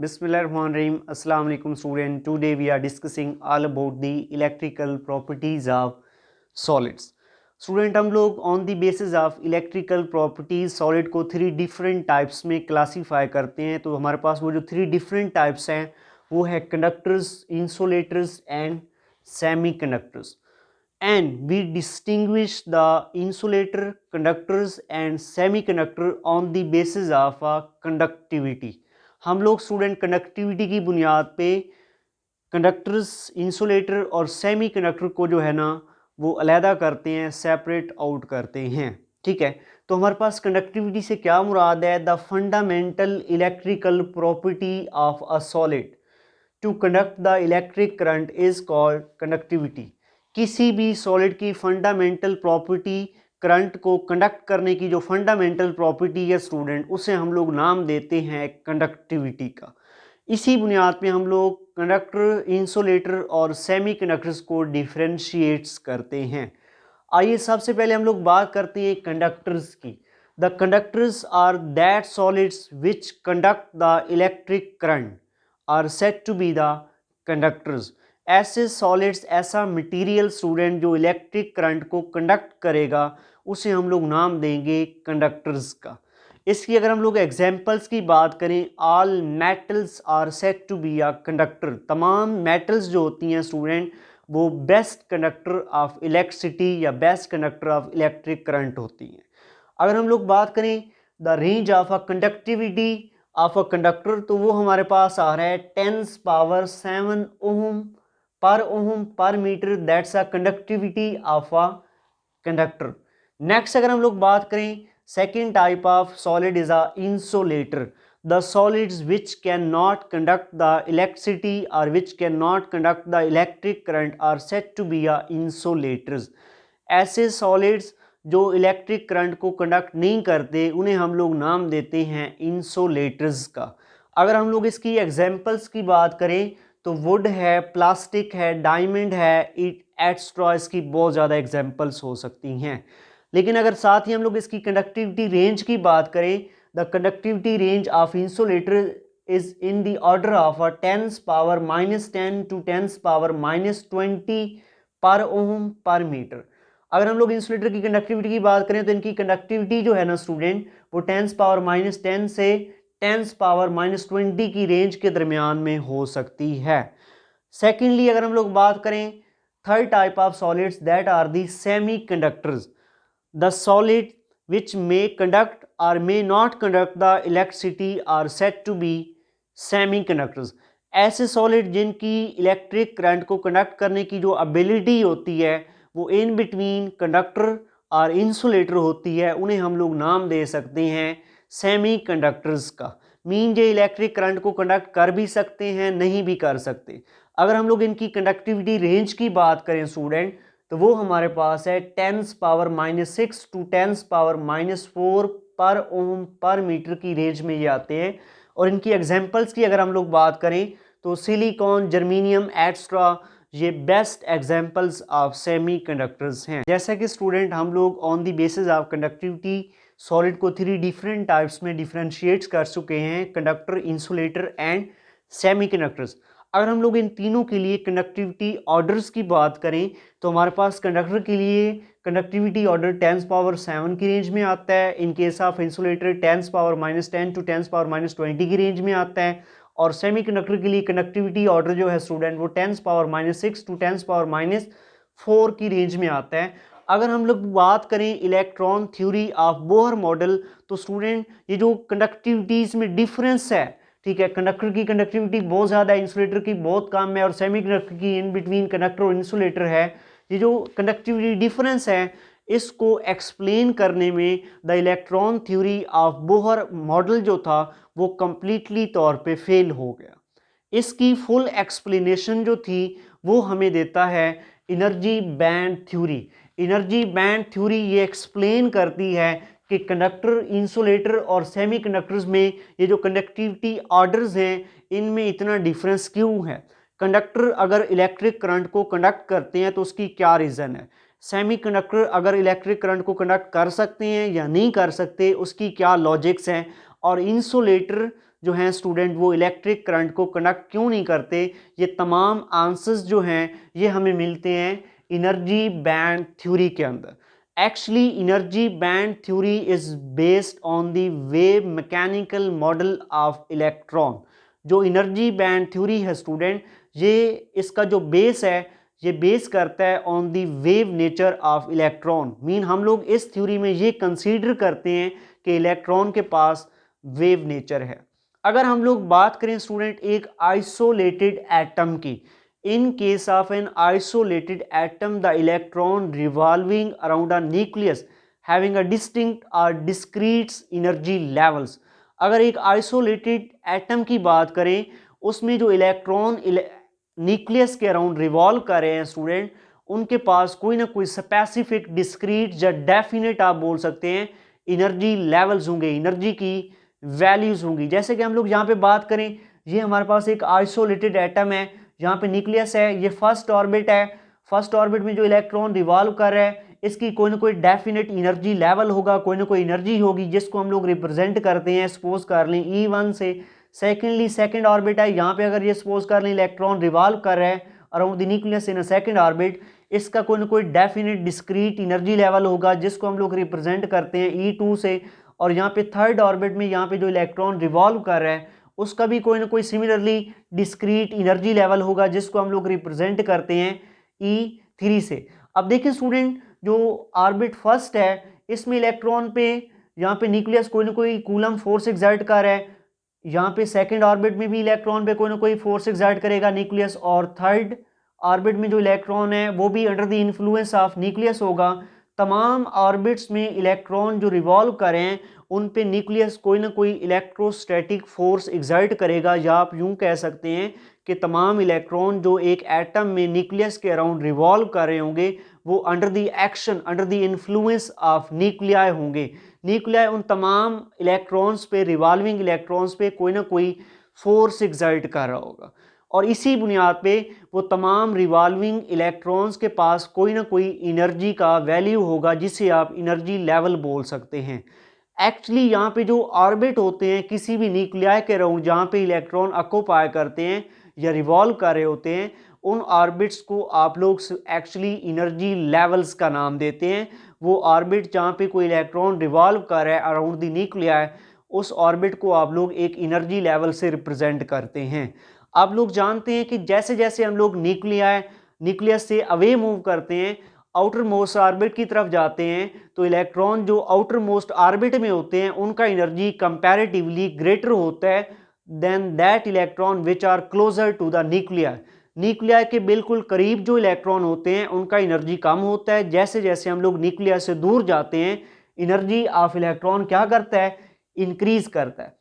Bismillahirrahmanirrahim. Assalamu alaikum student. Today we are discussing all about the electrical properties of solids. Student हम लोग on the basis of electrical properties solid को 3 different types में classify करते हैं। तो हमारे पास वो जो 3 different types हैं वो है conductors, insulators and semiconductors. And we distinguish the insulator, conductors and semiconductor on the basis of conductivity. हम लोग स्टूडेंट कंडक्टिविटी की बुनियाद पे कंडक्टर्स, इंसुलेटर और सेमी कंडक्टर को जो है ना वो अलहदा करते हैं, सेपरेट आउट करते हैं। ठीक है, तो हमारे पास कंडक्टिविटी से क्या मुराद है? The fundamental electrical property of a solid to conduct the electric current is called conductivity. किसी भी सॉलिड की फंडामेंटल प्रॉपर्टी, करंट को कंडक्ट करने की जो फंडामेंटल प्रॉपर्टी है स्टूडेंट, उसे हम लोग नाम देते हैं कंडक्टिविटी का। इसी बुनियाद पे हम लोग कंडक्टर, इंसुलेटर और सेमी कंडक्टर्स को डिफरेंशिएट्स करते हैं। आइए सबसे पहले हम लोग बात करते हैं कंडक्टर्स की। The conductors are that solids which conduct the electric current are said to be the conductors. ऐसे सॉलिड्स, ऐसा मटेरियल स्टूडेंट जो इलेक्ट्रिक करंट को कंडक्ट करेगा, उसे हम लोग नाम देंगे कंडक्टर्स का। इसकी अगर हम लोग एग्जांपल्स की बात करें, all metals are said to be a conductor. तमाम मेटल्स जो होती हैं स्टूडेंट वो बेस्ट कंडक्टर ऑफ इलेक्ट्रिसिटी या best conductor of electric current होती हैं। अगर हम लोग बात करें the range of a conductivity of a conductor, तो वो हमारे पास आ रहा है 10⁷ ohm per meter, that's a conductivity of a conductor. Next अगर हम लोग बात करें, second type of solid is a insulator. The solids which can not conduct the electricity और which can not conduct the electric current are said to be a insulators. ऐसे solids जो electric current को conduct नहीं करते उन्हें हम लोग नाम देते हैं इंसुलेटर्स का। अगर हम लोग इसकी एग्जांपल्स की बात करें तो वुड है, प्लास्टिक है, डायमंड है, एटस्ट्रा, इसकी बहुत ज़्यादा एग्जांपल्स हो सकती हैं। लेकिन अगर साथ ही हम लोग इसकी कंडक्टिविटी रेंज की बात करें, the conductivity range of insulator is in the order of 10⁻10 to 10⁻20 पर ओम पर मीटर। अगर हम लोग इंसुलेटर की कंडक्टिविटी की बात करें तो इनकी कंडक्टिविटी जो है ना स्टूडेंट वो 10⁻10 से 10⁻20 की रेंज के दरमियान में हो सकती है। सेकेंडली अगर हम लोग बात करें third type of solids, that are the semiconductors. The solid which may conduct or may not conduct the electricity are said to be semiconductors. ऐसे सॉलिड जिनकी इलेक्ट्रिक करंट को कंडक्ट करने की जो एबिलिटी होती है वो in between conductor और इंसुलेटर होती है, उन्हें हम लोग नाम दे सकते हैं सेमी कंडक्टर्स का। मीन ये इलेक्ट्रिक करंट को कंडक्ट कर भी सकते हैं, नहीं भी कर सकते। अगर हम लोग इनकी कंडक्टिविटी रेंज की बात करें स्टूडेंट, तो वो हमारे पास है 10⁻6 to 10⁻4 पर ओम पर मीटर की रेंज में ये आते हैं। और इनकी एग्जांपल्स की अगर हम लोग बात करें तो सिलिकॉन, जर्मेनियम, एटस्ट्रा, ये best examples of semi conductors हैं। जैसा कि स्टूडेंट हम लोग on the basis of conductivity solid को 3 डिफरेंट टाइप्स में डिफरेंशिएट्स कर चुके हैं, conductor, insulator and semi conductors. अगर हम लोग इन तीनों के लिए कंडक्टिविटी ऑर्डर्स की बात करें तो हमारे पास कंडक्टर के लिए कंडक्टिविटी ऑर्डर 10⁻7 की रेंज में आता है। In case of insulator 10⁻10 to 10⁻20 की रेंज में आता है। और सेमी कंडक्टर के लिए कंडक्टिविटी ऑर्डर जो है स्टूडेंट वो 10⁻6 to 10⁻4 की रेंज में आता है। अगर हम लोग बात करें electron theory of Bohr model, तो स्टूडेंट ये जो कंडक्टिविटीज में डिफरेंस है, ठीक है, कंडक्टर की कंडक्टिविटी बहुत ज़्यादा है, इंसुलेटर की बहुत कम है, और सेमी कंडक्टर की इन बिटवीन कंडक्टर और इंसुलेटर है। ये जो कंडक्टिविटी डिफरेंस है इसको एक्सप्लेन करने में the electron theory of Bohr model जो था वो कंप्लीटली तौर पे फेल हो गया। इसकी फुल एक्सप्लेनेशन जो थी वो हमें देता है energy band theory. Energy band theory ये एक्सप्लेन करती है कि कंडक्टर, इंसुलेटर और सेमी कंडक्टर्स में ये जो कंडक्टिविटी ऑर्डर्स हैं इनमें इतना डिफरेंस क्यों है। कंडक्टर अगर इलेक्ट्रिक करंट को कंडक्ट करते हैं तो उसकी क्या रीज़न है, सेमी कंडक्टर अगर इलेक्ट्रिक करंट को कंडक्ट कर सकते हैं या नहीं कर सकते, उसकी क्या लॉजिक्स हैं, और इंसुलेटर जो हैं स्टूडेंट वो इलेक्ट्रिक करंट को कंडक्ट क्यों नहीं करते, ये तमाम आंसर्स जो हैं ये हमें मिलते हैं एनर्जी बैंड थ्योरी के अंदर। Actually energy band theory is based on the wave mechanical model of electron. जो एनर्जी बैंड थ्योरी है स्टूडेंट, ये इसका जो बेस है ये बेस करता है on the wave nature of electron. Mean हम लोग इस थ्योरी में ये कंसीडर करते हैं कि इलेक्ट्रॉन के पास वेव नेचर है। अगर हम लोग बात करें स्टूडेंट एक आइसोलेटेड एटम की, in case of an isolated atom the electron revolving around a nucleus having a distinct or discrete energy levels। अगर एक आइसोलेटेड एटम की बात करें उसमें जो इलेक्ट्रॉन न्यूक्लियस के अराउंड रिवॉल्व कर रहे हैं स्टूडेंट, उनके पास कोई ना कोई स्पेसिफिक डिस्क्रीट या डेफिनेट आप बोल सकते हैं एनर्जी लेवल्स होंगे, एनर्जी की वैल्यूज होंगी। जैसे कि हम लोग यहाँ पे बात करें, ये हमारे पास एक आइसोलेटेड एटम है, यहाँ पे न्यूक्लियस है, ये फर्स्ट ऑर्बिट है। फर्स्ट ऑर्बिट में जो इलेक्ट्रॉन रिवॉल्व कर रहा है इसकी कोई ना कोई डेफिनेट एनर्जी लेवल होगा, कोई ना कोई एनर्जी होगी जिसको हम लोग रिप्रेजेंट करते हैं। सपोज कर लें E1 से। सेकेंडली सेकेंड ऑर्बिट है, यहाँ पे अगर ये सपोज कर लें इलेक्ट्रॉन रिवॉल्व कर रहा है around the nucleus in a second orbit, इसका कोई ना कोई डेफिनेट डिस्क्रीट एनर्जी लेवल होगा जिसको हम लोग रिप्रेजेंट करते हैं E2 से। और यहाँ पे थर्ड ऑर्बिट में यहाँ पे जो इलेक्ट्रॉन रिवॉल्व कर रहा है उसका भी कोई ना कोई सिमिलरली डिस्क्रीट एनर्जी लेवल होगा जिसको हम लोग रिप्रेजेंट करते हैं E3 से। अब देखिए स्टूडेंट, जो ऑर्बिट फर्स्ट है इसमें इलेक्ट्रॉन पे यहाँ पे न्यूक्लियस कोई ना कोई कूलम फोर्स एक्सर्ट कर रहा है, यहाँ पे सेकंड ऑर्बिट में भी इलेक्ट्रॉन पे कोई ना कोई फोर्स एक्सर्ट करेगा न्यूक्लियस, और थर्ड ऑर्बिट में जो इलेक्ट्रॉन है वो भी under the influence of nucleus होगा। तमाम ऑर्बिट्स में इलेक्ट्रॉन जो रिवॉल्व कर रहे हैं उन पे न्यूक्लियस कोई ना कोई इलेक्ट्रोस्टैटिक फोर्स एक्सर्ट करेगा, या आप यूं कह सकते हैं कि तमाम इलेक्ट्रॉन जो एक एटम में न्यूक्लियस के अराउंड रिवॉल्व कर रहे होंगे वो under the action, under the influence of nuclei होंगे। न्यूक्लियाई उन तमाम इलेक्ट्रॉन्स पे, रिवॉल्विंग इलेक्ट्रॉन्स पे कोई ना कोई फोर्स एक्सर्ट कर रहा होगा, और इसी बुनियाद पे वो तमाम रिवॉल्विंग इलेक्ट्रॉन्स के पास कोई ना कोई एनर्जी का वैल्यू होगा जिसे आप एनर्जी लेवल बोल सकते हैं। एक्चुअली यहाँ पे जो ऑर्बिट होते हैं किसी भी न्यूक्लियाई के अराउंड जहाँ पे इलेक्ट्रॉन ऑक्यूपाई करते हैं या रिवॉल्व कर रहे होते हैं, उन ऑर्बिट्स को आप लोग एक्चुअली एनर्जी लेवल्स का नाम देते हैं। वो ऑर्बिट जहाँ पे कोई इलेक्ट्रॉन रिवॉल्व कर रहा है अराउंड द न्यूक्लियाई, उस ऑर्बिट को आप लोग एक एनर्जी लेवल से रिप्रेजेंट करते हैं। आप लोग जानते हैं कि जैसे जैसे हम लोग न्यूक्लियस से अवे मूव करते हैं, आउटर मोस्ट ऑर्बिट की तरफ जाते हैं, तो इलेक्ट्रॉन जो आउटर मोस्ट ऑर्बिट में होते हैं उनका एनर्जी कंपैरेटिवली ग्रेटर होता है than that electron which are closer to the nuclei. Nuclei के बिल्कुल करीब जो इलेक्ट्रॉन होते हैं उनका एनर्जी कम होता है। जैसे जैसे हम लोग न्यूक्लियाई से दूर जाते हैं एनर्जी ऑफ इलेक्ट्रॉन क्या करता है, इंक्रीज करता है।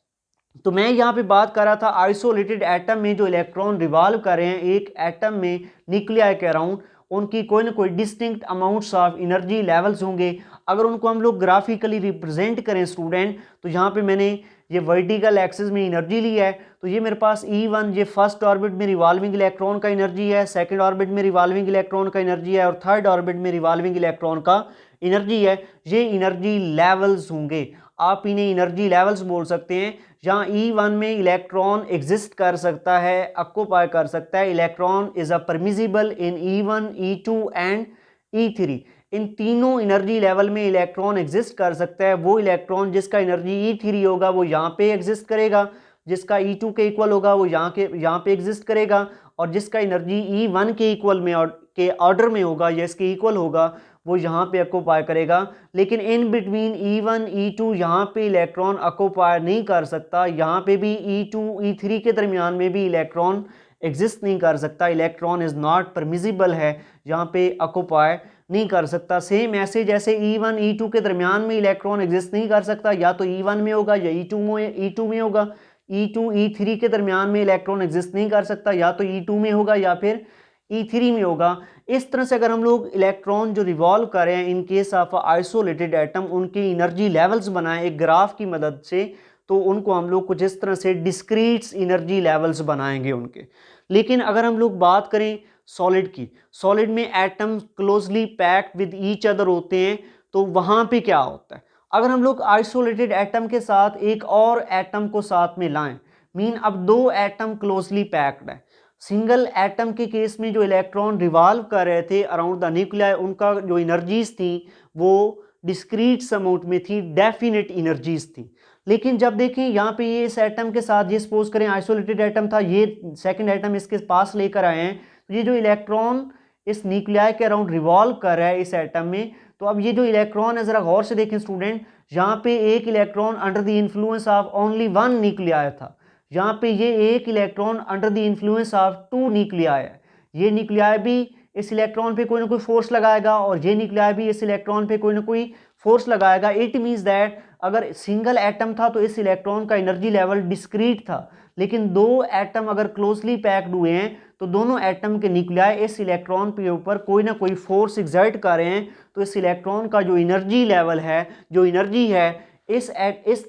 तो मैं यहाँ पे बात कर रहा था आइसोलेटेड एटम में जो इलेक्ट्रॉन रिवॉल्व कर रहे हैं एक एटम में न्यूक्लियाई के अराउंड, उनकी कोई ना कोई distinct amounts of energy levels होंगे। अगर उनको हम लोग ग्राफिकली रिप्रेजेंट करें स्टूडेंट, तो यहाँ पे मैंने ये वर्टिकल एक्सिस में एनर्जी ली है, तो ये मेरे पास E1 ये फर्स्ट ऑर्बिट में रिवॉल्विंग इलेक्ट्रॉन का एनर्जी है, सेकंड ऑर्बिट में रिवॉल्विंग इलेक्ट्रॉन का एनर्जी है, और थर्ड ऑर्बिट में रिवॉल्विंग इलेक्ट्रॉन का एनर्जी है। ये एनर्जी लेवल्स होंगे, आप इन्हें एनर्जी लेवल्स बोल सकते हैं। जहाँ E1 में इलेक्ट्रॉन एग्जिस्ट कर सकता है, ऑक्यूपाई कर सकता है, electron is a permissible in E1, E2 and E3। इन तीनों एनर्जी लेवल में इलेक्ट्रॉन एग्जिस्ट कर सकता है। वो इलेक्ट्रॉन जिसका एनर्जी E3 होगा वो यहाँ पे एग्जिस्ट करेगा, जिसका E2 के इक्वल होगा वो यहाँ पे एग्जिस्ट करेगा, और जिसका एनर्जी E1 के इक्वल में के ऑर्डर में होगा या इसके इक्वल होगा वो यहाँ पे ऑक्यूपाई करेगा। लेकिन इन बिटवीन E1, E2 यहाँ पे इलेक्ट्रॉन ऑक्यूपाई नहीं कर सकता, यहाँ पे भी E2, E3 के दरमियान में भी इलेक्ट्रॉन एग्जिस्ट नहीं कर सकता। इलेक्ट्रॉन इज नॉट परमिजिबल है, यहाँ पे ऑक्यूपाई नहीं कर सकता। सेम ऐसे जैसे E1, E2 के दरमियान में इलेक्ट्रॉन एग्जिस्ट नहीं कर सकता, या तो E1 में होगा या E2 में होगा। E2, E3 के दरमियान में इलेक्ट्रॉन एग्जिस्ट नहीं कर सकता, या तो E2 में होगा या फिर E3 में होगा। इस तरह से अगर हम लोग इलेक्ट्रॉन जो रिवॉल्व कर रहे हैं इन केस ऑफ आइसोलेटेड एटम, उनकी एनर्जी लेवल्स बनाएं एक ग्राफ की मदद से, तो उनको हम लोग कुछ इस तरह से डिस्क्रीट एनर्जी लेवल्स बनाएंगे उनके। लेकिन अगर हम लोग बात करें सॉलिड की, सॉलिड में atom closely packed with each other होते हैं, तो वहाँ पे क्या होता है, अगर हम लोग आइसोलेटेड एटम के साथ एक और एटम को साथ में लाएं, मीन अब दो एटम क्लोजली पैक्ड है। सिंगल एटम के केस में जो इलेक्ट्रॉन रिवॉल्व कर रहे थे अराउंड द न्यूक्लियाई, उनका जो एनर्जीज थी वो डिस्क्रीट अमाउंट में थी, डेफिनेट एनर्जीज थी। लेकिन जब देखें यहाँ पे ये इस एटम के साथ, ये सपोज करें आइसोलेटेड एटम था, ये सेकंड एटम इसके पास लेकर आए हैं, तो ये जो इलेक्ट्रॉन इस न्यूक्लियाई के अराउंड रिवॉल्व कर रहा है इस एटम में, तो अब ये जो इलेक्ट्रॉन है जरा गौर से देखें स्टूडेंट, यहाँ पे एक electron under the influence of only one nuclei था, यहाँ पे ये एक electron under the influence of two nuclei है। ये न्यूक्लियाई भी इस इलेक्ट्रॉन पे कोई ना कोई फोर्स लगाएगा और ये न्यूक्लियाई भी इस इलेक्ट्रॉन पे कोई ना कोई फोर्स लगाएगा। इट मीन्स दैट अगर सिंगल एटम था तो इस इलेक्ट्रॉन का एनर्जी लेवल डिस्क्रीट था, लेकिन दो एटम अगर क्लोजली पैक्ड हुए हैं तो दोनों एटम के न्यूक्लियाई इस इलेक्ट्रॉन के ऊपर कोई ना कोई फोर्स एक्सर्ट कर रहे हैं, तो इस इलेक्ट्रॉन का जो एनर्जी लेवल है, जो एनर्जी है इस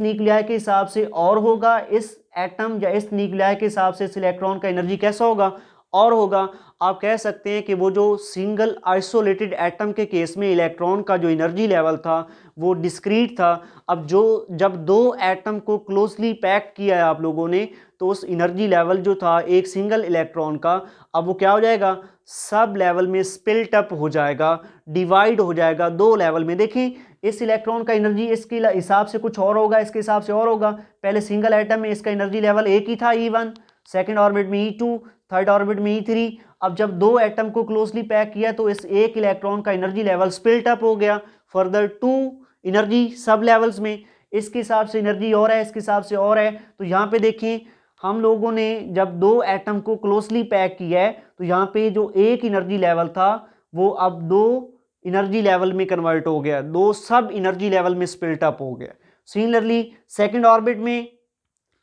न्यूक्लियाई के हिसाब से और होगा, इस एटम या इस न्यूक्लियाई के हिसाब से इस इलेक्ट्रॉन का एनर्जी कैसा होगा, और होगा। आप कह सकते हैं कि वो जो सिंगल आइसोलेटेड एटम के केस में इलेक्ट्रॉन का जो एनर्जी लेवल था वो डिस्क्रीट था। अब जब दो एटम को क्लोजली पैक किया है आप लोगों ने, तो उस एनर्जी लेवल जो था एक सिंगल इलेक्ट्रॉन का, अब वो क्या हो जाएगा, सब लेवल में स्प्लिट अप हो जाएगा, डिवाइड हो जाएगा दो लेवल में। देखिए इस इलेक्ट्रॉन का एनर्जी इसके हिसाब से कुछ और होगा, इसके हिसाब से और होगा। पहले सिंगल एटम में इसका एनर्जी लेवल एक ही था, E1, सेकेंड ऑर्बिट में E2, थर्ड ऑर्बिट में E3। अब जब दो एटम को क्लोजली पैक किया तो इस एक इलेक्ट्रॉन का एनर्जी लेवल स्प्लिट अप हो गया फर्दर टू एनर्जी सब लेवल्स में। इसके हिसाब से एनर्जी और है, इसके हिसाब से और है। तो यहाँ पे देखिए हम लोगों ने जब दो एटम को क्लोजली पैक किया है तो यहाँ पे जो एक एनर्जी लेवल था वो अब दो एनर्जी लेवल में कन्वर्ट हो गया, दो सब एनर्जी लेवल में स्प्लिट अप हो गया। सिमिलरली सेकेंड ऑर्बिट में,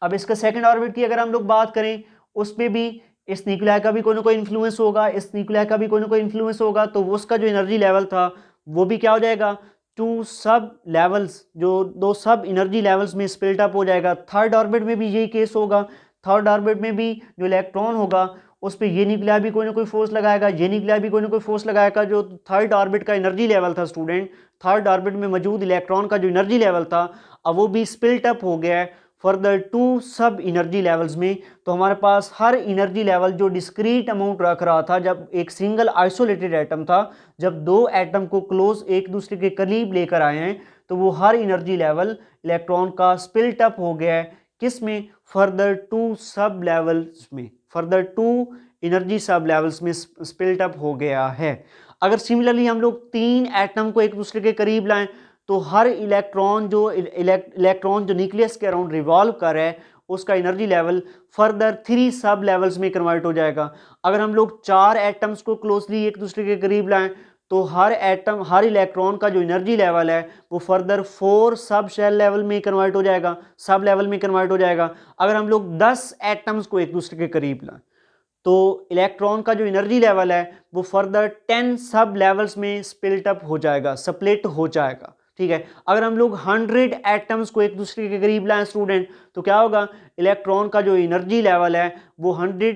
अब इसका सेकेंड ऑर्बिट की अगर हम लोग बात करें, उसमें भी इस न्यूक्लियाई का भी कोई ना कोई इन्फ्लुएंस होगा, इस न्यूक्लियाई का भी कोई ना कोई इन्फ्लुएंस होगा, तो उसका जो एनर्जी लेवल था वो भी क्या हो जाएगा, टू सब लेवल्स, जो दो सब एनर्जी लेवल्स में स्प्लिट अप हो जाएगा। थर्ड ऑर्बिट में भी यही केस होगा। थर्ड ऑर्बिट में भी जो इलेक्ट्रॉन होगा उस पर ये न्यूक्लियाई भी कोई ना कोई फोर्स लगाएगा, ये न्यूक्लियाई भी कोई ना कोई फोर्स लगाएगा। जो थर्ड ऑर्बिट का एनर्जी लेवल था स्टूडेंट, थर्ड ऑर्बिट में मौजूद इलेक्ट्रॉन का जो एनर्जी लेवल था अब वो भी स्प्लिट अप हो गया है फर्दर टू सब एनर्जी लेवल्स में। तो हमारे पास हर एनर्जी लेवल जो डिस्क्रीट अमाउंट रख रहा था जब एक सिंगल आइसोलेटेड एटम था, जब दो एटम को क्लोज एक दूसरे के करीब लेकर आए हैं, तो वो हर एनर्जी लेवल इलेक्ट्रॉन का स्प्लिट अप हो गया है, किस में, फर्दर टू सब लेवल्स में, फर्दर टू एनर्जी सब लेवल्स में स्प्लिट अप हो गया है। अगर सिमिलरली हम लोग तीन एटम को एक दूसरे के करीब लाएं तो हर इलेक्ट्रॉन जो न्यूक्लियस के अराउंड रिवॉल्व कर रहा है उसका एनर्जी लेवल फर्दर थ्री सब लेवल्स में कन्वर्ट हो जाएगा। अगर हम लोग चार एटम्स को क्लोजली एक दूसरे के करीब लाएं तो हर इलेक्ट्रॉन का जो एनर्जी लेवल है वो further four sub shell level में कन्वर्ट हो जाएगा, सब लेवल में कन्वर्ट हो जाएगा। अगर हम लोग 10 एटम्स को एक दूसरे के करीब लाएं तो इलेक्ट्रॉन का जो एनर्जी लेवल है वो फर्दर 10 सब लेवल्स में स्प्लिट अप हो जाएगा, स्प्लिट हो जाएगा। ठीक है, अगर हम लोग 100 एटम्स को एक दूसरे के करीब लाएं स्टूडेंट तो क्या होगा, इलेक्ट्रॉन का जो एनर्जी लेवल है वो 100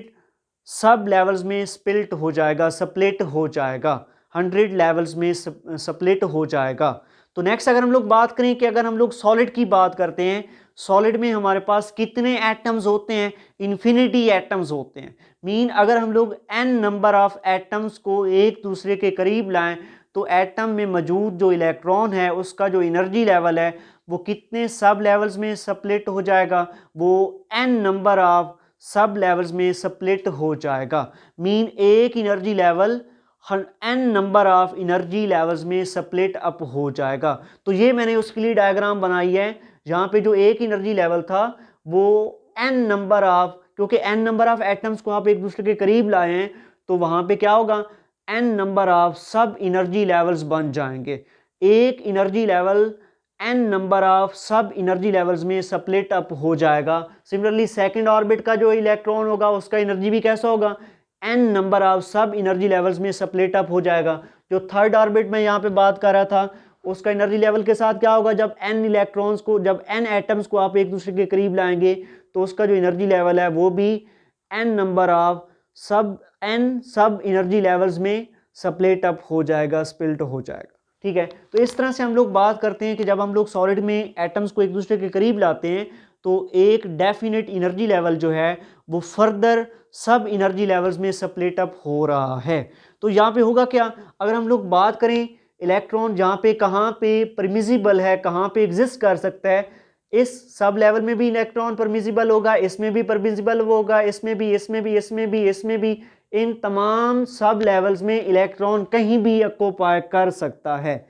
सब लेवल्स में स्प्लिट हो जाएगा, स्प्लिट हो जाएगा, 100 लेवल्स में स्प्लिट हो जाएगा। तो नेक्स्ट अगर हम लोग बात करें कि अगर हम लोग सॉलिड की बात करते हैं, सॉलिड में हमारे पास कितने एटम्स होते हैं, इन्फिनिटी एटम्स होते हैं। मीन अगर हम लोग n नंबर ऑफ एटम्स को एक दूसरे के करीब लाएं तो एटम में मौजूद जो इलेक्ट्रॉन है उसका जो एनर्जी लेवल है वो कितने सब लेवल्स में स्प्लिट हो जाएगा, वो n नंबर ऑफ सब लेवल्स में स्प्लिट हो जाएगा। मीन एक energy level n number of energy levels में स्प्लिट अप हो जाएगा। तो ये मैंने उसके लिए डायग्राम बनाई है जहाँ पे जो एक एनर्जी लेवल था वो n नंबर ऑफ, क्योंकि n नंबर ऑफ एटम्स को आप एक दूसरे के करीब लाए हैं तो वहाँ पे क्या होगा, n नंबर ऑफ सब एनर्जी लेवल्स बन जाएंगे। एक energy level n number of सब एनर्जी लेवल्स में स्प्लिट अप हो जाएगा। सिमिलरली सेकंड ऑर्बिट का जो इलेक्ट्रॉन होगा उसका एनर्जी भी कैसा होगा, n नंबर ऑफ सब एनर्जी लेवल्स में स्प्लिट अप हो जाएगा। जो थर्ड ऑर्बिट में यहाँ पे बात कर रहा था उसका एनर्जी लेवल के साथ क्या होगा, जब n इलेक्ट्रॉन्स को, जब n एटम्स को आप एक दूसरे के करीब लाएंगे तो उसका जो एनर्जी लेवल है वो भी n नंबर ऑफ सब एनर्जी लेवल्स में स्प्लिट अप हो जाएगा, स्प्लिट हो जाएगा। ठीक है, तो इस तरह से हम लोग बात करते हैं कि जब हम लोग सॉलिड में एटम्स को एक दूसरे के करीब लाते हैं तो एक डेफिनेट एनर्जी लेवल जो है वो फर्दर सब एनर्जी लेवल्स में स्प्लिट अप हो रहा है। तो यहाँ पे होगा क्या, अगर हम लोग बात करें इलेक्ट्रॉन जहाँ पे कहाँ पे परमिजिबल है, कहाँ पे एग्जिस्ट कर सकता है, इस सब लेवल में भी इलेक्ट्रॉन परमिजिबल होगा, इसमें भी परमिजिबल होगा, इसमें भी, इसमें भी, इसमें भी, इसमें भी, इन तमाम सब लेवल्स में इलेक्ट्रॉन कहीं भी ऑक्यूपाई कर सकता है।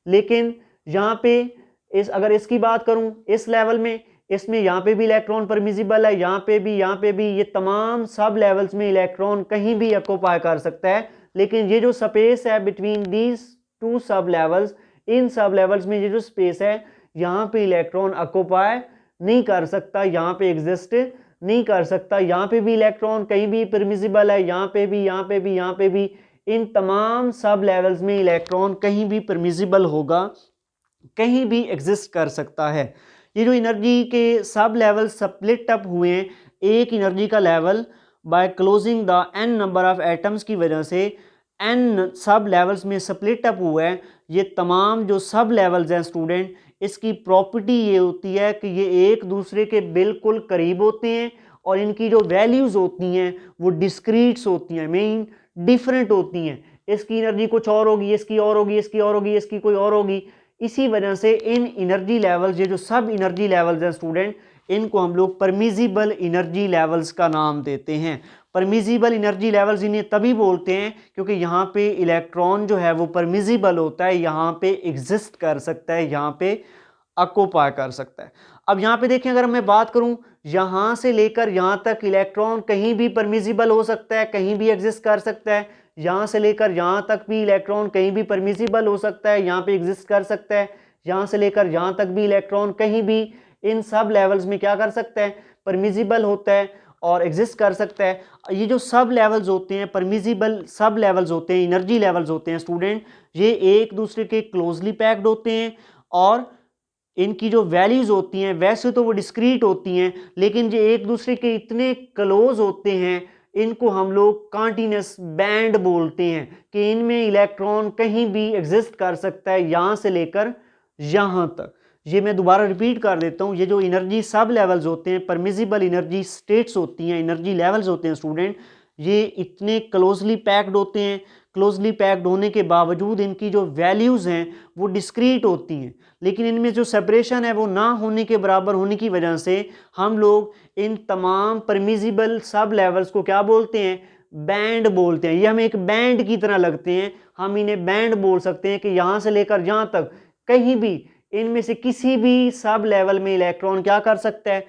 लेकिन यहाँ पे अगर इसकी बात करूं इस लेवल में, इसमें यहाँ पे भी इलेक्ट्रॉन परमिजिबल है, यहाँ पे भी, यहाँ पे भी, ये तमाम सब लेवल्स में इलेक्ट्रॉन कहीं भी ऑक्यूपाई कर सकता है। लेकिन ये जो स्पेस है बिटवीन दीज टू सब लेवल्स, इन सब लेवल्स में ये जो स्पेस है यहाँ पे इलेक्ट्रॉन ऑक्यूपाई नहीं कर सकता, यहाँ पे एग्जिस्ट नहीं कर सकता। यहाँ पे भी इलेक्ट्रॉन कहीं भी परमिजिबल है, यहाँ पे भी, यहाँ पे भी, यहाँ पे भी, इन तमाम सब लेवल्स में इलेक्ट्रॉन कहीं भी परमिजिबल होगा, कहीं भी एग्जिस्ट कर सकता है। ये जो एनर्जी के सब लेवल स्प्लिट अप हुए हैं एक एनर्जी का level by closing the an number of atoms की वजह से एन सब लेवल्स में स्प्लिट अप हुआ है। ये तमाम जो सब लेवल्स हैं स्टूडेंट, इसकी प्रॉपर्टी ये होती है कि ये एक दूसरे के बिल्कुल करीब होते हैं और इनकी जो वैल्यूज़ होती हैं वो डिस्क्रीट्स होती हैं, मीन डिफरेंट होती हैं। इसकी एनर्जी कुछ और होगी, इसकी और होगी, इसकी और होगी, इसकी कोई और होगी। इसी वजह से इन एनर्जी लेवल्स, ये जो सब एनर्जी लेवल्स हैं स्टूडेंट, इनको हम लोग परमिजिबल एनर्जी लेवल्स का नाम देते हैं। परमिजिबल एनर्जी लेवल्स इन्हें तभी बोलते हैं क्योंकि यहाँ पे इलेक्ट्रॉन जो है वो परमिजिबल होता है, यहाँ पे एग्जिस्ट कर सकता है, यहाँ पे ऑक्यूपाई कर सकता है। अब यहाँ पे देखें, अगर मैं बात करूँ यहाँ से लेकर यहाँ तक इलेक्ट्रॉन कहीं भी परमिजिबल हो सकता है, कहीं भी एग्जिस्ट कर सकता है। यहाँ से लेकर यहाँ तक भी इलेक्ट्रॉन कहीं भी परमिजिबल हो सकता है, यहाँ पे एग्जिस्ट कर सकता है। यहाँ से लेकर यहाँ तक भी इलेक्ट्रॉन कहीं भी इन सब लेवल्स में क्या कर सकता है, परमिजिबल होता है और एग्जिस्ट कर सकता है। ये जो सब लेवल्स होते हैं, परमिजिबल सब लेवल्स होते हैं, एनर्जी लेवल्स होते हैं स्टूडेंट, ये एक दूसरे के क्लोजली पैक्ड होते हैं और इनकी जो वैल्यूज होती हैं वैसे तो वो डिस्क्रीट होती हैं, लेकिन जो एक दूसरे के इतने क्लोज होते हैं इनको हम लोग कॉन्टिन्यूस बैंड बोलते हैं कि इनमें इलेक्ट्रॉन कहीं भी एग्जिस्ट कर सकता है, यहाँ से लेकर यहाँ तक। ये मैं दोबारा रिपीट कर देता हूँ, ये जो एनर्जी सब लेवल्स होते हैं, परमिजिबल एनर्जी स्टेट्स होती हैं, एनर्जी लेवल्स होते हैं स्टूडेंट, ये इतने क्लोजली पैक्ड होते हैं। क्लोजली पैक्ड होने के बावजूद इनकी जो वैल्यूज़ हैं वो डिस्क्रीट होती हैं, लेकिन इनमें जो सेपरेशन है वो ना होने के बराबर होने की वजह से हम लोग इन तमाम परमिजिबल सब लेवल्स को क्या बोलते हैं, बैंड बोलते हैं। ये हमें एक बैंड की तरह लगते हैं, हम इन्हें बैंड बोल सकते हैं कि यहाँ से लेकर यहाँ तक कहीं भी इनमें से किसी भी सब लेवल में इलेक्ट्रॉन क्या कर सकता है,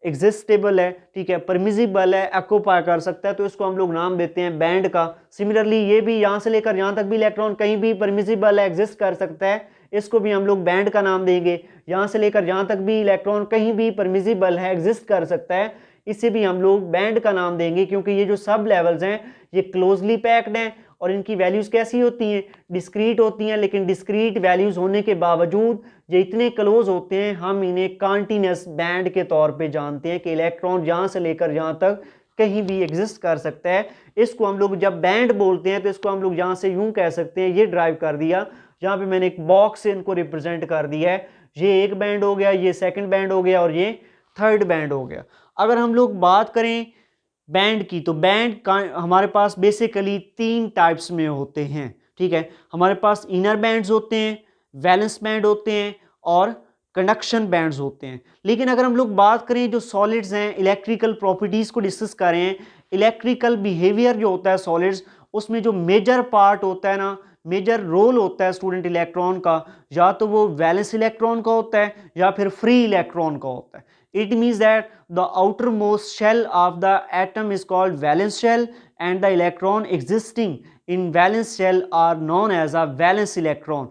एग्जिस्टेबल है, ठीक है, परमिजिबल है, ऑक्यूपाई कर सकता है, तो इसको हम लोग नाम देते हैं बैंड का। सिमिलरली ये भी यहाँ से लेकर यहाँ तक भी इलेक्ट्रॉन कहीं भी परमिजिबल है, एग्जिस्ट कर सकता है, इसको भी हम लोग बैंड का नाम देंगे। यहाँ से लेकर यहाँ तक भी इलेक्ट्रॉन कहीं भी परमिजिबल है, एग्जिस्ट कर सकता है, इसे भी हम लोग बैंड का नाम देंगे क्योंकि ये जो सब लेवल्स हैं ये क्लोजली पैक्ड हैं और इनकी वैल्यूज कैसी होती हैं, डिस्क्रीट होती हैं। लेकिन डिस्क्रीट वैल्यूज होने के बावजूद ये इतने क्लोज होते हैं, हम इन्हें कॉन्टिन्यूस बैंड के तौर पे जानते हैं कि इलेक्ट्रॉन यहाँ से लेकर यहाँ तक कहीं भी एग्जिस्ट कर सकता है। इसको हम लोग जब बैंड बोलते हैं तो इसको हम लोग यहाँ से यूं कह सकते हैं, ये ड्राइव कर दिया, यहाँ पे मैंने एक बॉक्स से इनको रिप्रेजेंट कर दिया है। ये एक बैंड हो गया, ये सेकेंड बैंड हो गया और ये थर्ड बैंड हो गया। अगर हम लोग बात करें बैंड की, तो बैंड का हमारे पास बेसिकली 3 टाइप्स में होते हैं, ठीक है। हमारे पास इनर बैंड्स होते हैं, वैलेंस बैंड होते हैं और कंडक्शन बैंड्स होते हैं। लेकिन अगर हम लोग बात करें जो सॉलिड्स हैं, इलेक्ट्रिकल प्रॉपर्टीज़ को डिस्कस करें, इलेक्ट्रिकल बिहेवियर जो होता है सॉलिड्स, उसमें जो मेजर पार्ट होता है ना, मेजर रोल होता है स्टूडेंट इलेक्ट्रॉन का, या तो वो वैलेंस इलेक्ट्रॉन का होता है या फिर फ्री इलेक्ट्रॉन का होता है। It means that the outermost shell of the atom is called valence shell and the electron existing in valence shell are known as a valence electron.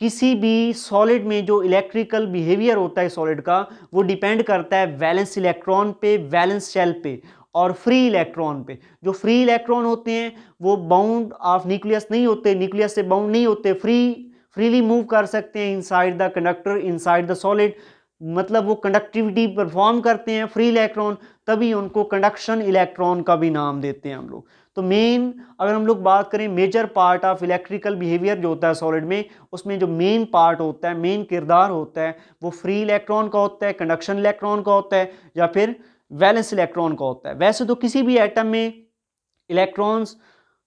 किसी भी सॉलिड में जो इलेक्ट्रिकल बिहेवियर होता है solid का वो डिपेंड करता है वैलेंस इलेक्ट्रॉन पे, वैलेंस शेल पे और फ्री इलेक्ट्रॉन पे। जो फ्री इलेक्ट्रॉन होते हैं वो बाउंड ऑफ न्यूक्लियस नहीं होते, न्यूक्लियस से बाउंड नहीं होते, फ्रीली मूव कर सकते हैं inside the conductor, inside the solid, मतलब वो कंडक्टिविटी परफॉर्म करते हैं फ्री इलेक्ट्रॉन, तभी उनको कंडक्शन इलेक्ट्रॉन का भी नाम देते हैं हम लोग। तो मेन अगर हम लोग बात करें major part of electrical behaviour जो होता है सॉलिड में, उसमें जो मेन पार्ट होता है, मेन किरदार होता है, वो फ्री इलेक्ट्रॉन का होता है, कंडक्शन इलेक्ट्रॉन का होता है, या फिर वैलेंस इलेक्ट्रॉन का होता है। वैसे तो किसी भी एटम में इलेक्ट्रॉन्स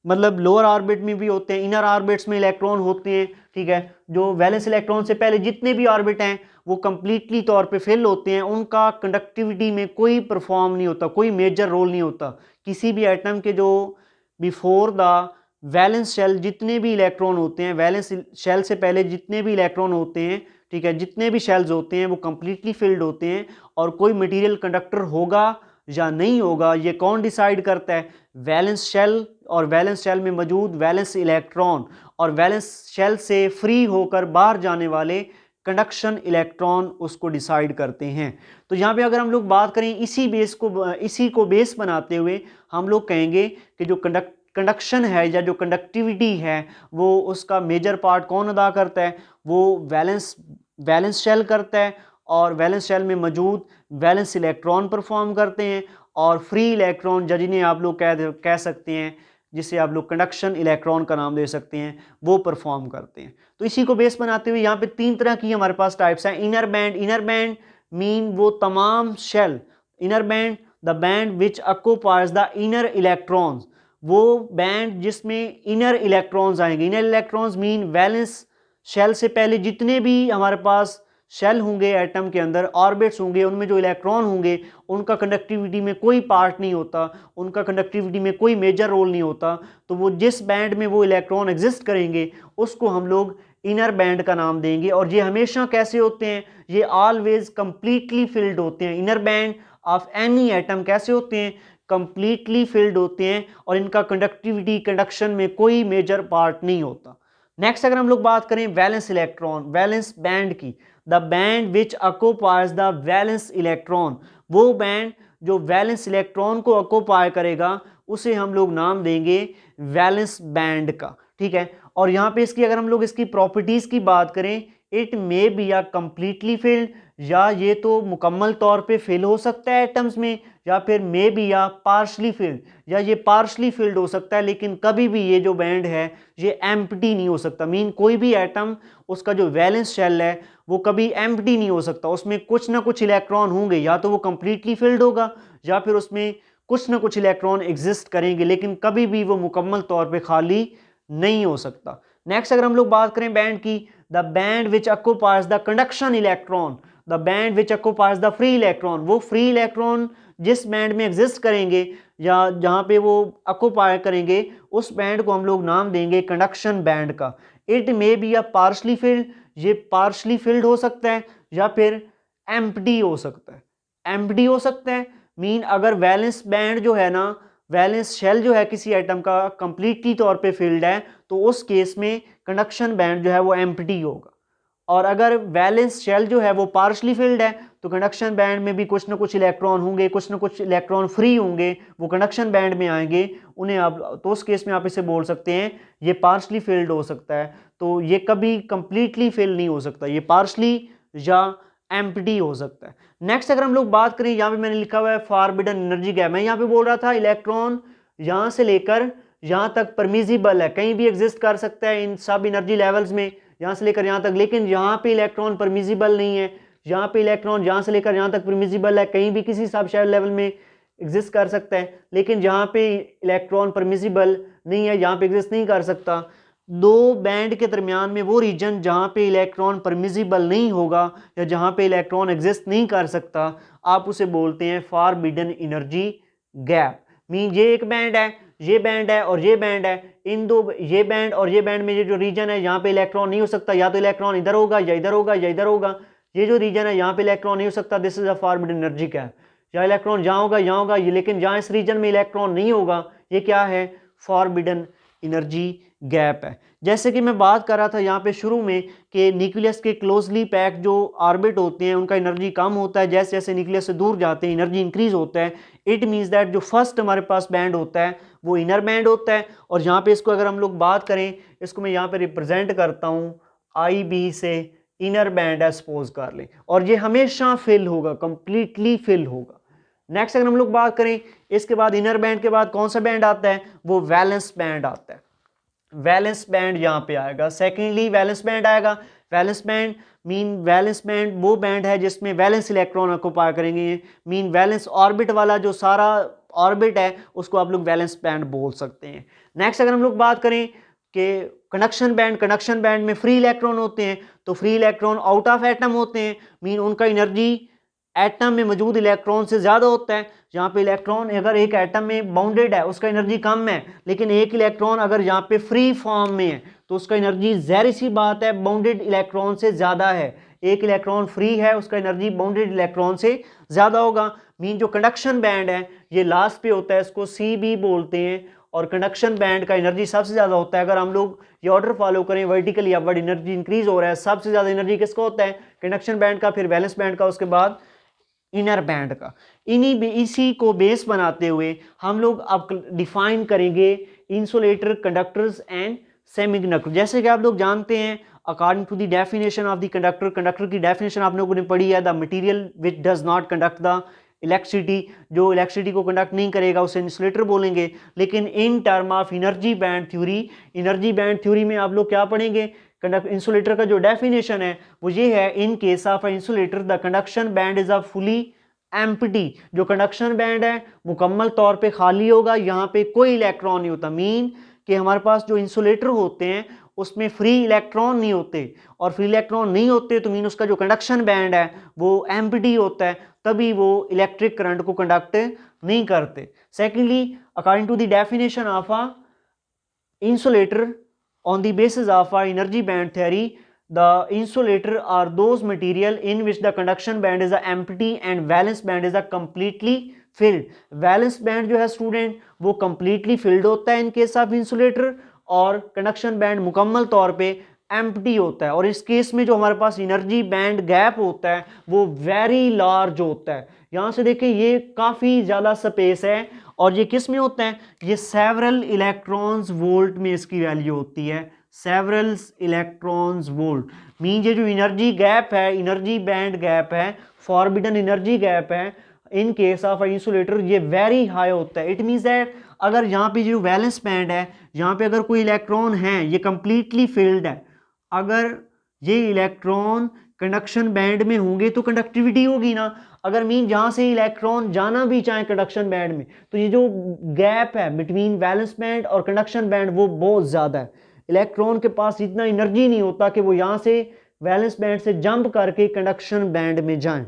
मतलब लोअर ऑर्बिट में भी होते हैं, इनर ऑर्बिट्स में इलेक्ट्रॉन होते हैं, ठीक है। जो वैलेंस इलेक्ट्रॉन से पहले जितने भी ऑर्बिट हैं वो कंप्लीटली तौर पे फिल होते हैं, उनका कंडक्टिविटी में कोई परफॉर्म नहीं होता, कोई मेजर रोल नहीं होता। किसी भी एटम के जो बिफोर द वैलेंस शेल जितने भी इलेक्ट्रॉन होते हैं, वैलेंस शेल से पहले जितने भी इलेक्ट्रॉन होते हैं, ठीक है, जितने भी शेल्स होते हैं वो कंप्लीटली फिल्ड होते हैं, और कोई मटेरियल कंडक्टर होगा या नहीं होगा ये कौन डिसाइड करता है? वैलेंस शेल और वैलेंस शेल में मौजूद वैलेंस इलेक्ट्रॉन और वैलेंस शेल से फ्री होकर बाहर जाने वाले कंडक्शन इलेक्ट्रॉन उसको डिसाइड करते हैं। तो यहाँ पे अगर हम लोग बात करें इसी को बेस बनाते हुए हम लोग कहेंगे कि जो कंडक्शन है या जो कंडक्टिविटी है वो उसका मेजर पार्ट कौन अदा करता है? वो वैलेंस शेल करता है, और वैलेंस शेल में मौजूद वैलेंस इलेक्ट्रॉन परफॉर्म करते हैं, और फ्री इलेक्ट्रॉन या जिन्हें आप लोग कह सकते हैं, जिसे आप लोग कंडक्शन इलेक्ट्रॉन का नाम दे सकते हैं, वो परफॉर्म करते हैं। तो इसी को बेस बनाते हुए यहाँ पे 3 तरह की हमारे पास टाइप्स हैं। इनर बैंड मीन वो तमाम shell, inner band the band which occupies the inner electrons, वो बैंड जिसमें इनर इलेक्ट्रॉन्स आएंगे। Inner electrons mean valence shell से पहले जितने भी हमारे पास शेल होंगे एटम के अंदर, ऑर्बिट्स होंगे, उनमें जो इलेक्ट्रॉन होंगे उनका कंडक्टिविटी में कोई पार्ट नहीं होता, उनका कंडक्टिविटी में कोई मेजर रोल नहीं होता। तो वो जिस बैंड में वो इलेक्ट्रॉन एग्जिस्ट करेंगे उसको हम लोग इनर बैंड का नाम देंगे। और ये हमेशा कैसे होते हैं? ये ऑलवेज कंप्लीटली फिल्ड होते हैं। Inner band of any atom कैसे होते हैं? कंप्लीटली फिल्ड होते हैं, और इनका कंडक्शन में कोई मेजर पार्ट नहीं होता। नेक्स्ट अगर हम लोग बात करें वैलेंस इलेक्ट्रॉन, वैलेंस बैंड की, the band which occupies the valence electron, वो बैंड जो वैलेंस इलेक्ट्रॉन को ऑक्यूपाई करेगा उसे हम लोग नाम देंगे वैलेंस बैंड का, ठीक है। और यहाँ पे अगर हम लोग इसकी प्रॉपर्टीज की बात करें, इट मे बी या कंप्लीटली फिल्ड, या ये तो मुकम्मल तौर पे फिल हो सकता है एटम्स में, या फिर मे बी या पार्शली फिल्ड, या ये पार्शली फिल्ड हो सकता है, लेकिन कभी भी ये जो बैंड है ये एम्प्टी नहीं हो सकता। मीन कोई भी एटम उसका जो वैलेंस शेल है वो कभी एम्प्टी नहीं हो सकता, उसमें कुछ ना कुछ इलेक्ट्रॉन होंगे, या तो वो कंप्लीटली फिल्ड होगा या फिर उसमें कुछ ना कुछ इलेक्ट्रॉन एग्जिस्ट करेंगे, लेकिन कभी भी वो मुकम्मल तौर पे खाली नहीं हो सकता। नेक्स्ट अगर हम लोग बात करें बैंड की, the band which occupies the conduction electron, the band which occupies the free electron, वो फ्री इलेक्ट्रॉन जिस बैंड में एग्जिस्ट करेंगे या जहाँ पे वो ऑक्यूपाई करेंगे उस बैंड को हम लोग नाम देंगे कंडक्शन बैंड का। It may be a partially field, ये पार्शली फिल्ड हो सकता है या फिर एम्प्टी हो सकता है। एम्प्टी हो सकता है मीन अगर वैलेंस बैंड जो है ना, वैलेंस शेल जो है किसी एटम का कंप्लीटली तौर पे फिल्ड है, तो उस केस में कंडक्शन बैंड जो है वो एम्प्टी होगा। और अगर वैलेंस शेल जो है वो पार्शली फिल्ड है तो कंडक्शन बैंड में भी कुछ ना कुछ इलेक्ट्रॉन होंगे, कुछ ना कुछ इलेक्ट्रॉन फ्री होंगे, वो कंडक्शन बैंड में आएंगे, उन्हें आप तो उस केस में आप इसे बोल सकते हैं ये पार्शली फिल्ड हो सकता है। तो ये कभी कंप्लीटली फिल नहीं हो सकता, ये पार्शली या एम्प्टी हो सकता है। नेक्स्ट अगर हम लोग बात करें, यहाँ पे मैंने लिखा हुआ है फॉरबिडन एनर्जी गैप। मैं यहाँ पे बोल रहा था इलेक्ट्रॉन यहाँ से लेकर यहाँ तक परमिजिबल है, कहीं भी एग्जिस्ट कर सकता है इन सब एनर्जी लेवल्स में, यहाँ से लेकर यहाँ तक, लेकिन यहाँ पे इलेक्ट्रॉन परमिजिबल नहीं है। यहाँ पे इलेक्ट्रॉन यहाँ से लेकर यहाँ तक परमिजिबल है, कहीं भी किसी सब शेल लेवल में एग्जिस्ट कर सकता है, लेकिन यहाँ पे इलेक्ट्रॉन परमिजिबल नहीं है, यहाँ पे एग्जिस्ट नहीं कर सकता। दो बैंड के दरमियान में वो रीजन जहाँ पे इलेक्ट्रॉन परमिजिबल नहीं होगा या जहाँ पे इलेक्ट्रॉन एग्जिस्ट नहीं कर सकता, आप उसे बोलते हैं फॉरबिडन एनर्जी गैप। मीन ये एक बैंड है, ये बैंड है और ये बैंड है, इन दो ये बैंड और ये बैंड में ये जो रीजन है यहाँ पे इलेक्ट्रॉन नहीं हो सकता, या तो इलेक्ट्रॉन इधर होगा या इधर होगा या इधर होगा। ये जो रीजन है यहाँ पे इलेक्ट्रॉन नहीं हो सकता, this is a forbidden energy gap. या इलेक्ट्रॉन जहाँ होगा यहाँ होगा, ये लेकिन जहाँ इस रीजन में इलेक्ट्रॉन नहीं होगा, ये क्या है? फॉरबिडन एनर्जी गैप है। जैसे कि मैं बात कर रहा था यहाँ पे शुरू में कि न्यूक्लियस के क्लोजली पैक जो ऑर्बिट होते हैं उनका एनर्जी कम होता है, जैसे जैसे न्यूक्लियस से दूर जाते हैं एनर्जी इंक्रीज होता है। इट मीन्स दैट जो फर्स्ट हमारे पास बैंड होता है वो इनर बैंड होता है, और यहाँ पे इसको अगर हम लोग बात करें, इसको मैं यहाँ पे रिप्रेजेंट करता हूँ आई बी से, इनर बैंड है सपोज कर लें, और ये हमेशा फिल होगा, कंप्लीटली फिल होगा। नेक्स्ट अगर हम लोग बात करें, इसके बाद इनर बैंड के बाद कौन सा बैंड आता है, वो वैलेंस बैंड आता है। वैलेंस बैंड यहाँ पे आएगा, सेकेंडली वैलेंस बैंड आएगा। वैलेंस बैंड वैलेंस बैंड वो बैंड है जिसमें वैलेंस इलेक्ट्रॉन ऑक्यूपाई करेंगे, वैलेंस ऑर्बिट वाला जो सारा ऑर्बिट है उसको आप लोग वैलेंस बैंड बोल सकते हैं। नेक्स्ट अगर हम लोग बात करें कि कंडक्शन बैंड में फ्री इलेक्ट्रॉन होते हैं, तो free electron out of atom होते हैं, उनका एनर्जी एटम में मौजूद इलेक्ट्रॉन से ज़्यादा होता है। जहाँ पे इलेक्ट्रॉन अगर एक एटम में बाउंडेड है उसका एनर्जी कम है, लेकिन एक इलेक्ट्रॉन अगर यहाँ पे फ्री फॉर्म में है तो उसका एनर्जी ज़ाहिर सी बात है बाउंडेड इलेक्ट्रॉन से ज़्यादा है। एक इलेक्ट्रॉन फ्री है उसका एनर्जी बाउंडेड इलेक्ट्रॉन से ज़्यादा होगा। जो कंडक्शन बैंड है ये लास्ट पे होता है, इसको सी बी बोलते हैं, और कंडक्शन बैंड का एनर्जी सबसे ज़्यादा होता है। अगर हम लोग ये ऑर्डर फॉलो करें वर्टिकली अपवर्ड एनर्जी इंक्रीज हो रहा है, सबसे ज़्यादा एनर्जी किसका होता है, कंडक्शन बैंड का, फिर वैलेंस बैंड का, उसके बाद इनर बैंड का। इसी को बेस बनाते हुए हम लोग अब डिफाइन करेंगे इंसुलेटर, कंडक्टर्स एंड सेमीकंडक्टर। जैसे कि आप लोग जानते हैं according to the definition of the conductor, conductor की डेफिनेशन आप लोगों ने पढ़ी है, the material which does not conduct the electricity, जो इलेक्ट्रिसिटी को कंडक्ट नहीं करेगा उसे इंसुलेटर बोलेंगे। लेकिन in term of energy band theory में आप लोग क्या पढ़ेंगे, इंसुलेटर का जो डेफिनेशन है वो ये है, in case of insulator the conduction band is a fully empty. जो कंडक्शन बैंड है मुकम्मल तौर पे खाली होगा, यहाँ पे कोई इलेक्ट्रॉन नहीं होता। कि हमारे पास जो इंसुलेटर होते हैं उसमें फ्री इलेक्ट्रॉन नहीं होते, और फ्री इलेक्ट्रॉन नहीं होते तो उसका जो कंडक्शन बैंड है वो एम्प्टी होता है, तभी वो इलेक्ट्रिक करंट को कंडक्ट नहीं करते। Secondly according to the definition of a insulator, on the basis of our energy band theory, the insulator are those material in which the conduction band is a empty and valence band is a completely filled। valence band जो है student वो completely filled होता है in case of insulator, और conduction band मुकम्मल तौर पे empty होता है। और इस केस में जो हमारे पास एनर्जी बैंड गैप होता है वो वेरी लार्ज होता है। यहाँ से देखें ये काफ़ी ज़्यादा स्पेस है, और ये किस में होता है, ये सेवरल इलेक्ट्रॉन्स वोल्ट में इसकी वैल्यू होती है, सेवरल इलेक्ट्रॉन्स वोल्ट। ये जो एनर्जी गैप है, एनर्जी बैंड गैप है, फॉरबिडन एनर्जी गैप है, इन केस ऑफ इंसुलेटर ये वेरी हाई होता है। इट मीन्स दैट अगर यहाँ पे जो वैलेंस बैंड है यहाँ पे अगर कोई इलेक्ट्रॉन है ये कंप्लीटली फिल्ड है, अगर ये इलेक्ट्रॉन कंडक्शन बैंड में होंगे तो कंडक्टिविटी होगी ना। अगर जहाँ से इलेक्ट्रॉन जाना भी चाहे कंडक्शन बैंड में, तो ये जो गैप है बिटवीन वैलेंस बैंड और कंडक्शन बैंड वो बहुत ज़्यादा है। इलेक्ट्रॉन के पास इतना एनर्जी नहीं होता कि वो यहाँ से वैलेंस बैंड से जंप करके कंडक्शन बैंड में जाएं।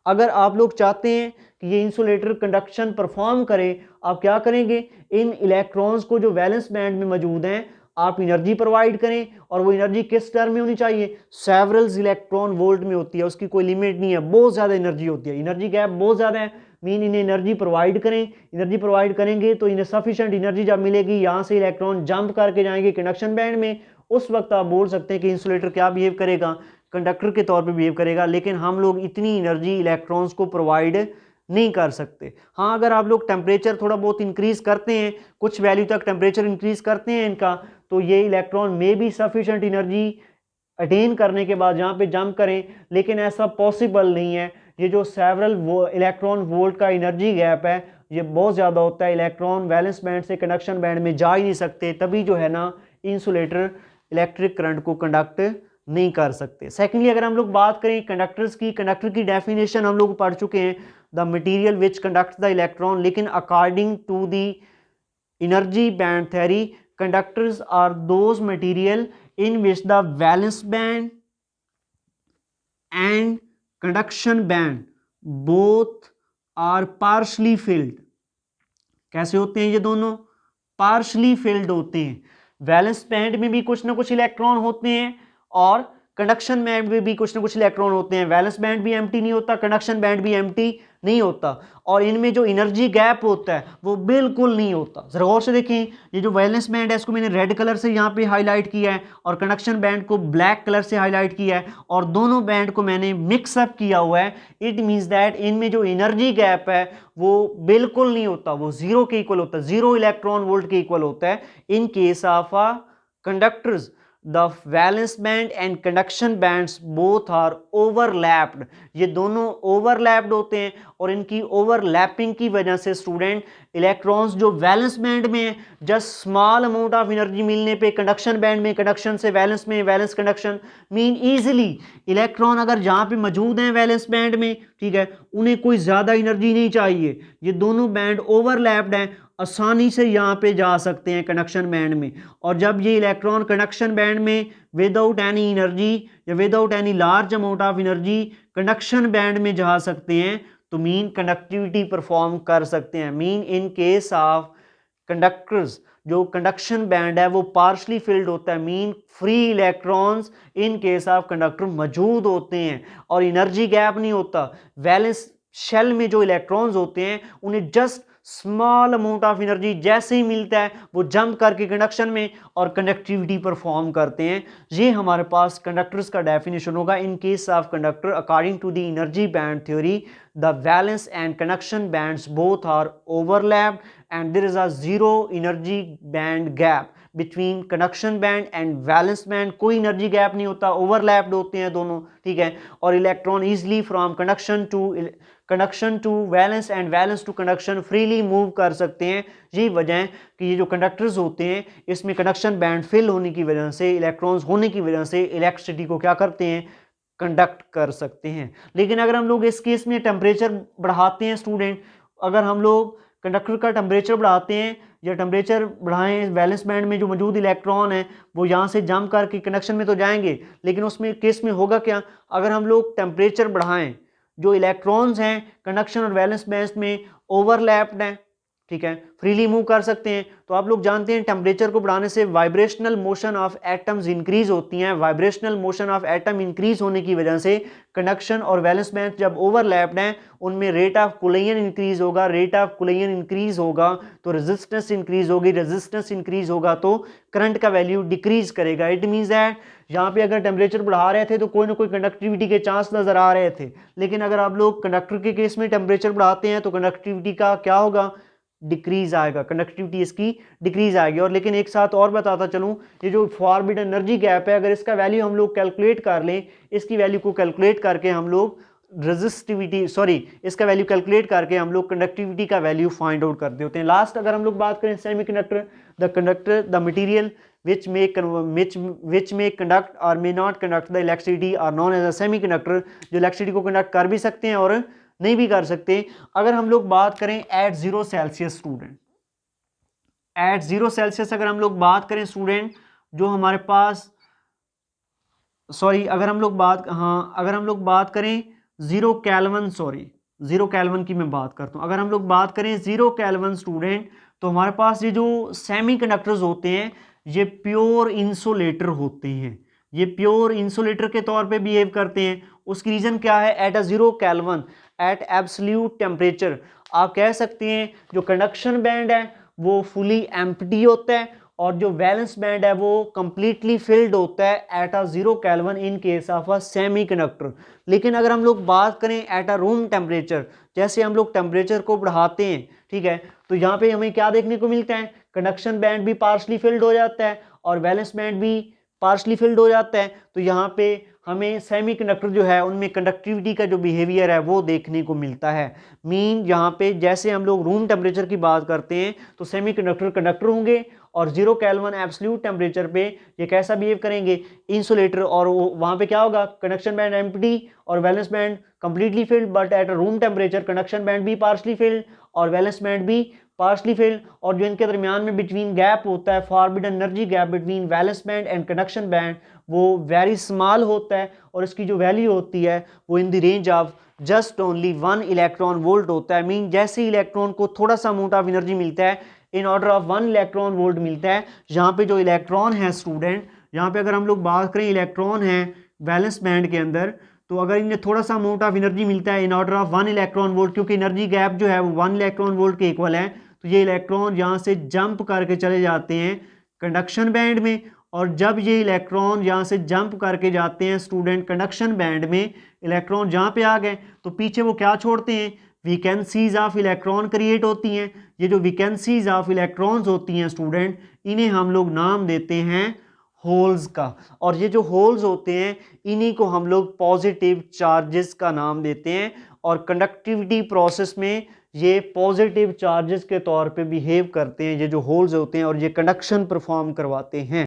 अगर आप लोग चाहते हैं कि ये इंसुलेटर कंडक्शन परफॉर्म करे, आप क्या करेंगे, इन इलेक्ट्रॉन्स को जो वैलेंस बैंड में मौजूद हैं आप एनर्जी प्रोवाइड करें, और वो एनर्जी किस टर्म में होनी चाहिए, सेवरल्स इलेक्ट्रॉन वोल्ट में होती है, उसकी कोई लिमिट नहीं है, बहुत ज़्यादा एनर्जी होती है, एनर्जी गैप बहुत ज़्यादा है। इन्हें एनर्जी प्रोवाइड करें, एनर्जी प्रोवाइड करेंगे तो इन्हें सफिशिएंट एनर्जी जब मिलेगी यहाँ से इलेक्ट्रॉन जंप करके जाएंगे कंडक्शन बैंड में, उस वक्त आप बोल सकते हैं कि इंसुलेटर क्या बिहेव करेगा, कंडक्टर के तौर पे बिहेव करेगा। लेकिन हम लोग इतनी एनर्जी इलेक्ट्रॉन्स को प्रोवाइड नहीं कर सकते। हाँ, अगर आप लोग टेम्परेचर थोड़ा बहुत इंक्रीज करते हैं, कुछ वैल्यू तक टेम्परेचर इंक्रीज करते हैं इनका, तो ये इलेक्ट्रॉन में भी सफिशिएंट एनर्जी अटेन करने के बाद यहाँ पे जंप करें, लेकिन ऐसा पॉसिबल नहीं है। ये जो सेवरल इलेक्ट्रॉन वोल्ट का एनर्जी गैप है ये बहुत ज़्यादा होता है, इलेक्ट्रॉन वैलेंस बैंड से कंडक्शन बैंड में जा ही नहीं सकते, तभी जो है ना इंसुलेटर इलेक्ट्रिक करंट को कंडक्ट नहीं कर सकते। सेकेंडली अगर हम लोग बात करें कंडक्टर्स की, कंडक्टर की डेफिनेशन हम लोग पढ़ चुके हैं, the material which conduct the electron. लेकिन according to the energy band theory, conductors are those material in which the valence band and conduction band both are partially filled। कैसे होते हैं ये दोनों, partially filled होते हैं। वैलेंस बैंड में भी कुछ ना कुछ इलेक्ट्रॉन होते हैं और कंडक्शन बैंड में भी कुछ ना कुछ इलेक्ट्रॉन होते हैं। वैलेंस बैंड भी एम्प्टी नहीं होता, कंडक्शन बैंड भी एम्प्टी नहीं होता, और इनमें जो एनर्जी गैप होता है वो बिल्कुल नहीं होता। जरा गौर से देखें, ये जो वैलेंस बैंड है इसको मैंने रेड कलर से यहाँ पे हाईलाइट किया है, और कंडक्शन बैंड को ब्लैक कलर से हाईलाइट किया है, और दोनों बैंड को मैंने मिक्सअप किया हुआ है। इट मीन्स दैट इनमें जो एनर्जी गैप है वो बिल्कुल नहीं होता, वो जीरो के इक्वल होता है, जीरो इलेक्ट्रॉन वोल्ट के इक्वल होता है in case of conductors. The valence band and conduction bands both are overlapped. ये दोनों ओवरलैप्ड होते हैं और इनकी ओवरलैपिंग की वजह से स्टूडेंट इलेक्ट्रॉन्स जो वैलेंस बैंड में just small amount of energy मिलने पे कंडक्शन बैंड में, कंडक्शन से वैलेंस में, valence conduction mean easily electron अगर जहाँ पे मौजूद हैं वैलेंस बैंड में, ठीक है, उन्हें कोई ज़्यादा एनर्जी नहीं चाहिए, ये दोनों बैंड ओवरलैप्ड हैं, आसानी से यहाँ पे जा सकते हैं कंडक्शन बैंड में। और जब ये इलेक्ट्रॉन कंडक्शन बैंड में विदाउट एनी एनर्जी या without any large amount of energy conduction band में जा सकते हैं तो मीन कंडक्टिविटी परफॉर्म कर सकते हैं। Mean in case of conductors जो कंडक्शन बैंड है वो पार्शली फिल्ड होता है, mean free electrons in case of conductor मौजूद होते हैं और एनर्जी गैप नहीं होता। वैलेंस शेल में जो इलेक्ट्रॉन्स होते हैं उन्हें just small amount of energy जैसे ही मिलता है वो जंप करके कंडक्शन में और कंडक्टिविटी परफॉर्म करते हैं। ये हमारे पास कंडक्टर्स का डेफिनेशन होगा। In case of conductor according to the energy band theory the valence and conduction bands both are overlapped and there is a zero energy band gap between conduction band and valence band. कोई energy gap नहीं होता, overlapped होते हैं दोनों, ठीक है। और electron easily from conduction to valence and valence to conduction freely move कर सकते हैं। यही वजह है कि ये जो कंडक्टर्स होते हैं इसमें कंडक्शन बैंड फिल होने की वजह से, इलेक्ट्रॉन्स होने की वजह से इलेक्ट्रिसिटी को क्या करते हैं, कंडक्ट कर सकते हैं। लेकिन अगर हम लोग इस केस में टेम्परेचर बढ़ाते हैं स्टूडेंट, अगर हम लोग कंडक्टर का टेम्परेचर बढ़ाते हैं या टेम्परेचर बढ़ाएं, वैलेंस बैंड में जो मौजूद इलेक्ट्रॉन है वो यहाँ से जंप करके कंडक्शन में तो जाएंगे, लेकिन उसमें केस में होगा क्या, अगर हम लोग टेम्परेचर बढ़ाएं जो इलेक्ट्रॉन्स हैं कंडक्शन और वैलेंस बैंड में ओवरलैप्ड हैं, ठीक है, फ्रीली मूव कर सकते हैं। तो आप लोग जानते हैं टेम्परेचर को बढ़ाने से vibrational motion of atoms increase होती हैं। Vibrational motion of atom increase होने की वजह से कंडक्शन और वैलेंस बैंड जब ओवरलैप्ड हैं उनमें रेट ऑफ कोलिजन इंक्रीज होगा। रेट ऑफ कोलिजन इंक्रीज होगा तो रेजिस्टेंस इंक्रीज होगी, रेजिस्टेंस इंक्रीज होगा तो करंट का वैल्यू डिक्रीज करेगा। इट मीन्स दैट यहाँ पे अगर टेम्परेचर बढ़ा रहे थे तो कोई ना कोई कंडक्टिविटी के चांस नजर आ रहे थे, लेकिन अगर आप लोग कंडक्टर के केस में टेम्परेचर बढ़ाते हैं तो कंडक्टिविटी का क्या होगा, डिक्रीज आएगा, कंडक्टिविटी इसकी डिक्रीज आएगी। और लेकिन एक साथ और बताता चलूं, ये जो फॉरबिडन एनर्जी गैप है अगर इसका वैल्यू हम लोग कैलकुलेट कर लें, इसकी वैल्यू को कैलकुलेट करके हम लोग इसका वैल्यू कैलकुलेट करके हम लोग कंडक्टिविटी का वैल्यू फाइंड आउट करते होते हैं। लास्ट अगर हम लोग बात करें semiconductor, the material which may conduct or may not conduct the electricity are known as a semiconductor, जो इलेक्ट्रिसिटी को कंडक्ट कर भी सकते हैं और नहीं भी कर सकते। अगर हम लोग बात करें at 0 Celsius student, at 0 Celsius अगर हम लोग बात करें स्टूडेंट, जो हमारे पास अगर हम लोग बात करें 0 केल्विन, 0 केल्विन की मैं बात करता हूं। अगर हम लोग बात करें 0 केल्विन स्टूडेंट तो हमारे पास ये जो सेमीकंडक्टर्स होते हैं ये प्योर इंसुलेटर होते हैं, ये प्योर इंसुलेटर के तौर पे बिहेव करते हैं। उसकी रीजन क्या है, at a 0 Kelvin at absolute temperature आप कह सकते हैं जो कंडक्शन बैंड है वो फुली एम्प्टी होता है और जो वैलेंस बैंड है वो कंप्लीटली फिल्ड होता है at a 0 kelvin in case of a semiconductor. लेकिन अगर हम लोग बात करें एट अ रूम टेम्परेचर, जैसे हम लोग टेम्परेचर को बढ़ाते हैं, ठीक है, तो यहाँ पे हमें क्या देखने को मिलता है, कंडक्शन बैंड भी पार्शली फिल्ड हो जाता है और वैलेंस बैंड भी पार्शली फिल्ड हो जाता है। तो यहाँ पे हमें सेमीकंडक्टर जो है उनमें कंडक्टिविटी का जो बिहेवियर है वो देखने को मिलता है। मीन यहाँ पे जैसे हम लोग रूम टेम्परेचर की बात करते हैं तो सेमीकंडक्टर कंडक्टर होंगे और 0 केल्विन एब्सोल्यूट टेम्परेचर पे ये कैसा बिहेव करेंगे, इंसुलेटर, और वहाँ पे क्या होगा, कंडक्शन बैंड एम्प्टी और valence band completely filled, but at room temperature conduction band भी पार्शली फिल्ड और वैलेंस बैंड भी पार्शली फिल्ड, और जो इनके दरमियान में बिटवीन गैप होता है, forbidden energy gap between valence band and conduction band, वो वेरी स्मॉल होता है और इसकी जो वैल्यू होती है वो in the range of just only 1 electron volt होता है। मीन जैसे इलेक्ट्रॉन को थोड़ा सा अमाउंट ऑफ एनर्जी मिलता है in order of 1 electron volt मिलता है। यहाँ पे जो इलेक्ट्रॉन है स्टूडेंट, यहाँ पे अगर हम लोग बात करें इलेक्ट्रॉन है वैलेंस बैंड के अंदर, तो अगर इन्हें थोड़ा सा अमाउंट ऑफ एनर्जी मिलता है in order of 1 electron volt, क्योंकि एनर्जी गैप जो है वो 1 इलेक्ट्रॉन वोल्ट के इक्वल है, तो ये इलेक्ट्रॉन यहाँ से जंप करके चले जाते हैं कंडक्शन बैंड में। और जब ये इलेक्ट्रॉन यहाँ से जंप करके जाते हैं स्टूडेंट कंडक्शन बैंड में, इलेक्ट्रॉन जहाँ पे आ गए तो पीछे वो क्या छोड़ते हैं, वैकेंसीज ऑफ इलेक्ट्रॉन क्रिएट होती हैं। ये जो वैकेंसीज ऑफ इलेक्ट्रॉन्स होती हैं स्टूडेंट, इन्हें हम लोग नाम देते हैं होल्स का, और ये जो होल्स होते हैं इन्हीं को हम लोग पॉजिटिव चार्जेस का नाम देते हैं, और कंडक्टिविटी प्रोसेस में ये पॉजिटिव चार्जेस के तौर पे बिहेव करते हैं ये जो होल्स होते हैं, और ये कंडक्शन परफॉर्म करवाते हैं।